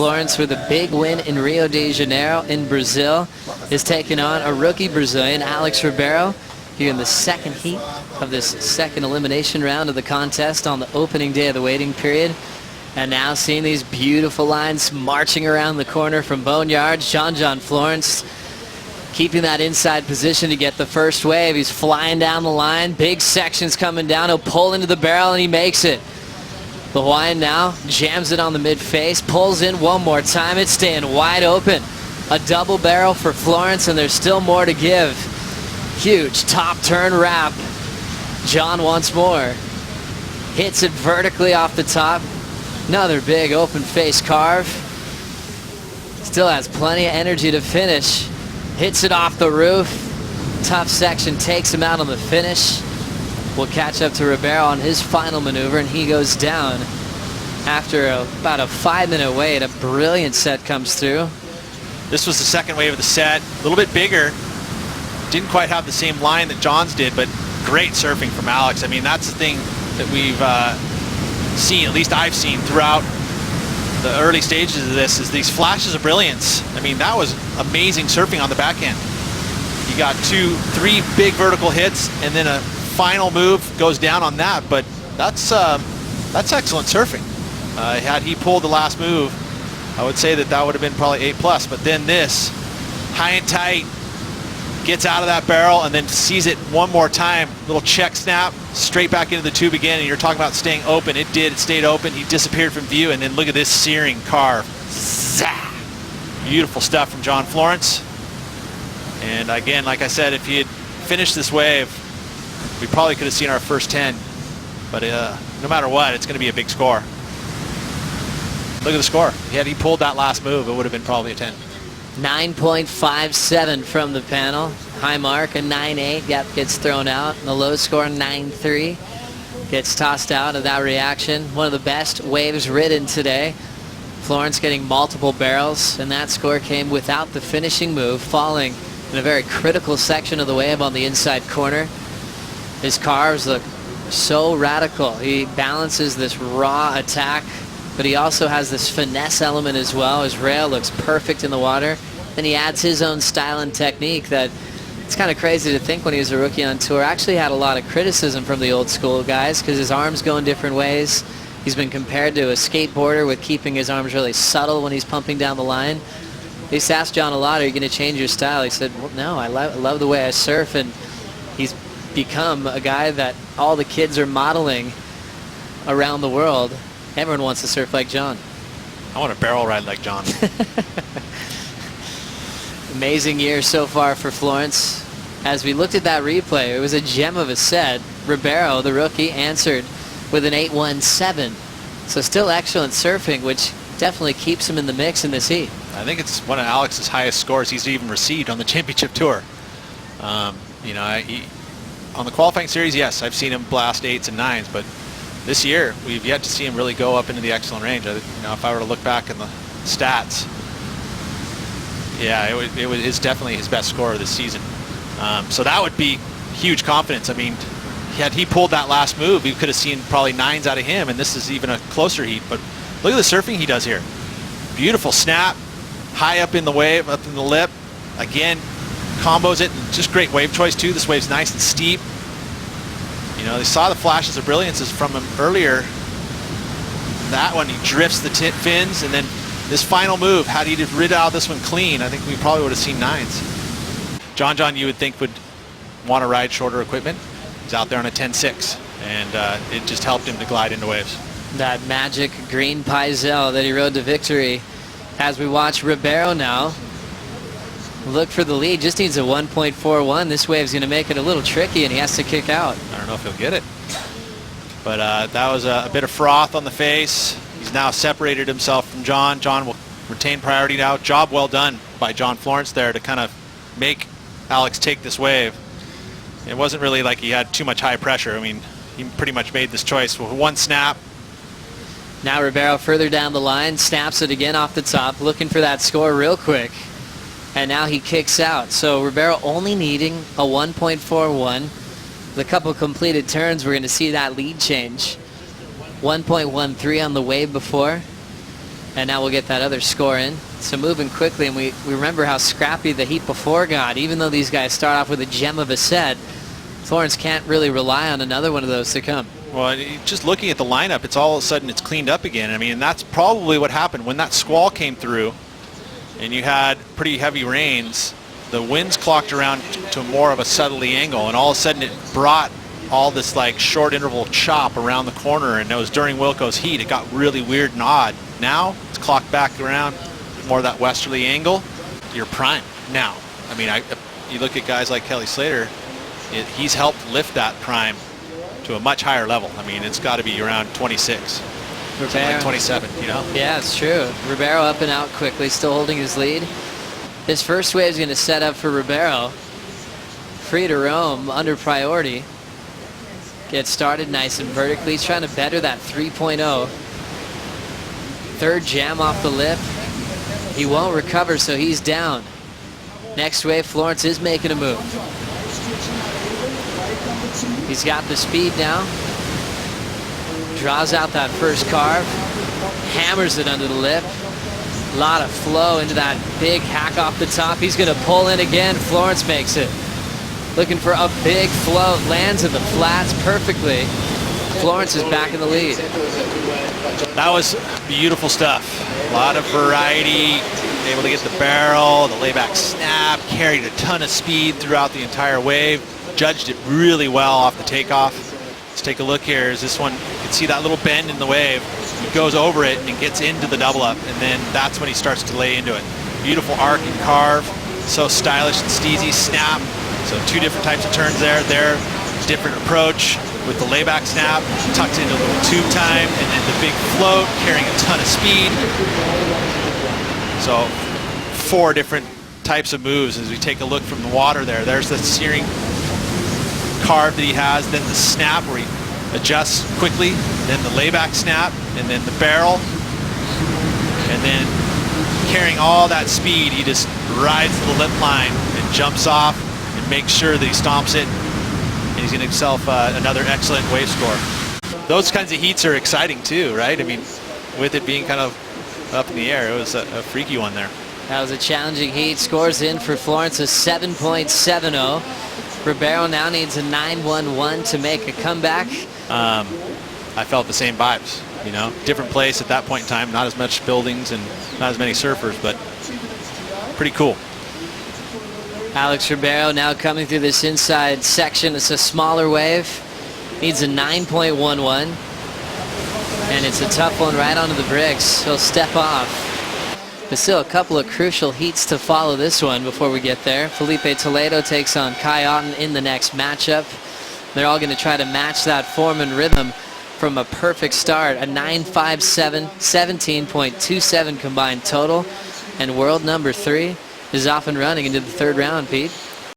Florence, with a big win in Rio de Janeiro in Brazil, is taking on a rookie Brazilian, Alex Ribeiro, here in the second heat of this second elimination round of the contest on the opening day of the waiting period. And now seeing these beautiful lines marching around the corner from Boneyard, John Florence keeping that inside position to get the first wave. He's flying down the line. Big sections coming down. He'll pull into the barrel and he makes it. The Hawaiian now jams it on the mid-face, pulls in one more time. It's staying wide open. A double barrel for Florence, and there's still more to give. Huge top turn wrap. John once more hits it vertically off the top. Another big open face carve. Still has plenty of energy to finish. Hits it off the roof. Tough section takes him out on the finish. We'll catch up to Ribeiro on his final maneuver, and he goes down after about a 5-minute wait. A brilliant set comes through. This was the second wave of the set. A little bit bigger. Didn't quite have the same line that John's did, but great surfing from Alex. I mean, that's the thing that we've seen, at least I've seen throughout the early stages of this, is these flashes of brilliance. I mean, that was amazing surfing on the back end. You got 2-3 big vertical hits, and then a final move goes down on that, but that's excellent surfing. Had he pulled the last move, I would say that would have been probably A+, but then this, high and tight, gets out of that barrel and then sees it one more time. Little check snap, straight back into the tube again, and you're talking about staying open. It did, it stayed open. He disappeared from view, and then look at this searing carve. Zah! Beautiful stuff from John Florence. And again, like I said, if he had finished this wave, we probably could have seen our first 10. But no matter what, it's going to be a big score. Look at the score. Had he pulled that last move, it would have been probably a 10. 9.57 from the panel. High mark, a 9.8. Yep, gets thrown out. And the low score, 9.3. Gets tossed out of that reaction. One of the best waves ridden today. Florence getting multiple barrels, and that score came without the finishing move, falling in a very critical section of the wave on the inside corner. His carves look so radical. He balances this raw attack, but he also has this finesse element as well. His rail looks perfect in the water. Then he adds his own style and technique that it's kind of crazy to think when he was a rookie on tour. Actually had a lot of criticism from the old school guys because his arms go in different ways. He's been compared to a skateboarder with keeping his arms really subtle when he's pumping down the line. They just asked John a lot, are you going to change your style? He said, well, no, I love the way I surf, and he's become a guy that all the kids are modeling around the world. Everyone wants to surf like John. I want to barrel ride like John. Amazing year so far for Florence. As we looked at that replay, it was a gem of a set. Ribeiro, the rookie, answered with an 8.17. So still excellent surfing, which definitely keeps him in the mix in this heat. I think it's one of Alex's highest scores he's even received on the championship tour. You know, on the qualifying series, yes, I've seen him blast 8s and 9s, but this year we've yet to see him really go up into the excellent range. You know, if I were to look back in the stats, yeah, it's definitely his best score of this season. So that would be huge confidence. I mean, had he pulled that last move, we could have seen probably 9s out of him, and this is even a closer heat. But look at the surfing he does here. Beautiful snap, high up in the wave, up in the lip. Again, combos it, and just great wave choice too. This wave's nice and steep. You know, they saw the flashes of brilliances from him earlier. That one, he drifts the fins, and then this final move, had he just rid out this one clean, I think we probably would have seen 9s. John, you would think, would want to ride shorter equipment. He's out there on a 10.6, and it just helped him to glide into waves. That magic green Paisel that he rode to victory. As we watch Ribeiro now look for the lead, just needs a 1.41. This wave's going to make it a little tricky, and he has to kick out. I don't know if he'll get it. But that was a bit of froth on the face. He's now separated himself from John. John will retain priority now. Job well done by John Florence there to kind of make Alex take this wave. It wasn't really like he had too much high pressure. I mean, he pretty much made this choice with one snap. Now Ribeiro further down the line, snaps it again off the top, looking for that score real quick. And now he kicks out. So Ribeiro only needing a 1.41. With a couple completed turns, we're going to see that lead change. 1.13 on the wave before. And now we'll get that other score in. So moving quickly, and we remember how scrappy the heat before got. Even though these guys start off with a gem of a set, Florence can't really rely on another one of those to come. Well, just looking at the lineup, it's all of a sudden it's cleaned up again. I mean, that's probably what happened when that squall came through and you had pretty heavy rains. The winds clocked around to more of a southerly angle, and all of a sudden it brought all this like short interval chop around the corner, and it was during Wilco's heat. It got really weird and odd. Now it's clocked back around more of that westerly angle. You're prime now. I mean, you look at guys like Kelly Slater, he's helped lift that prime to a much higher level. I mean, it's got to be around 26, like 27, you know? Yeah, it's true. Ribeiro up and out quickly, still holding his lead. This first wave is going to set up for Ribeiro. Free to roam, under priority. Get started nice and vertically. He's trying to better that 3.0. Third jam off the lip. He won't recover, so he's down. Next wave, Florence is making a move. He's got the speed now. Draws out that first carve. Hammers it under the lip. A lot of flow into that big hack off the top. He's going to pull in again. Florence makes it. Looking for a big float. Lands in the flats perfectly. Florence is back in the lead. That was beautiful stuff. A lot of variety. Able to get the barrel, the layback snap. Carried a ton of speed throughout the entire wave. Judged it really well off the takeoff. Let's take a look here. Is this one, you can see that little bend in the wave. He goes over it and gets into the double up, and then that's when he starts to lay into it. Beautiful arc and carve. So stylish and steezy. Snap. So two different types of turns there. There, different approach with the layback snap, tucked into a little tube time, and then the big float, carrying a ton of speed. So 4 different types of moves as we take a look from the water there. There's the searing carve that he has, then the snap where he adjusts quickly, then the layback snap, and then the barrel. And then carrying all that speed, he just rides the lip line and jumps off and makes sure that he stomps it, and he's getting himself another excellent wave score. Those kinds of heats are exciting too, right? I mean, with it being kind of up in the air, it was a freaky one there. That was a challenging heat. Scores in for Florence a 7.70. Ribeiro now needs a 9.11 to make a comeback. I felt the same vibes, you know, different place at that point in time, not as much buildings and not as many surfers, but pretty cool. Alex Ribeiro now coming through this inside section. It's a smaller wave. Needs a 9.11. And it's a tough one right onto the bricks. He'll step off. But still a couple of crucial heats to follow this one before we get there. Felipe Toledo takes on Kai Otten in the next matchup. They're all going to try to match that form and rhythm from a perfect start. A 9.57, 17.27 combined total. And world number 3 is off and running into the third round, Pete.